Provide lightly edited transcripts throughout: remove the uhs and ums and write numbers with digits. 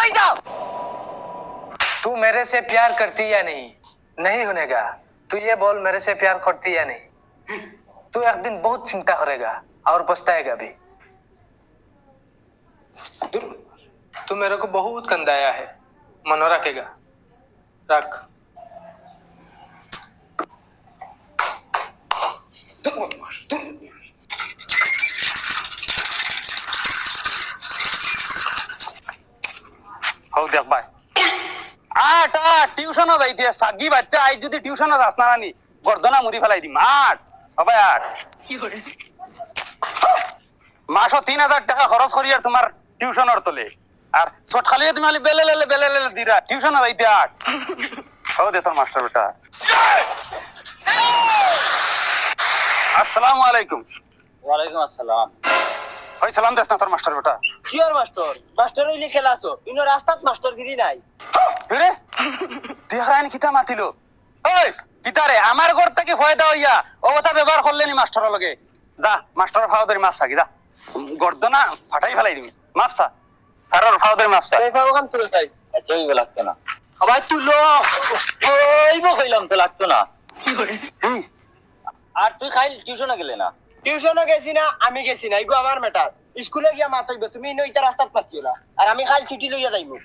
कही जाओ। तू मेरे से प्यार करती या नहीं? नहीं होनेगा। तू ये बोल मेरे से प्यार करती या नहीं? तू एक दिन बहुत चिंता करेगा और पछताएगा भी। तू मेरे को बहुत कंदाया है, मनो रखेगा? रख। हो देख भाई आठ आठ টিউশন যাইতে সাগি বাচ্চা আই যদি টিউশন যাস না নি গর্দনা মুড়ি ফেলাই দিম আট হবে আট কি করে মাসও 3000 টাকা খরচ করি আর তোমার টিউশনের তলে আর শর্ট খালি তুমি খালি বেলে দিরা টিউশন যাইতে আট হো দে তোর মাস্টার বেটা আসসালামু আলাইকুম ওয়ালাইকুম আসসালাম ওই সালাম দেস না তোর মাস্টার বেটা কি আর মাস্টার মাস্টার হইলে খেলা আছো ইনো রাস্তাত মাস্টার গিরি নাই রে দেখায়নি কিতা মাতিল ওই কিতারে আমার ঘর থেকে ফয়দা হইয়া ও কথা ব্যবহার করলেনি মাস্টারের লগে যা মাস্টারের ফাওদারি মাপ সাকি যা গর্দনা ফাটাই ফেলাই দিবি মাপ সা স্যারের ফাওদারি মাপ সা এই ফাওকান তুলে চাই আচ্ছা ওই লাগতো না সবাই তুলো ওইবো কইলাম তো লাগতো না কি করে আর তুই খাইল টিউশনে গেলে না টিউশনে গেছি না আমি গেছি না ইগো আমার ম্যাটার স্কুলে গিয়া মাত হইবে তুমি ইনো ইটা রাস্তাত পাচ্ছিও না আর আমি খাইল ছুটি লইয়া যাইবো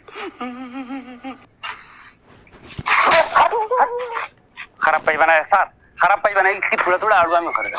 খারাপ পাইবা না স্যার খারাপ পাইবা না কি থোড়া থোড়া আড়ু আমি করে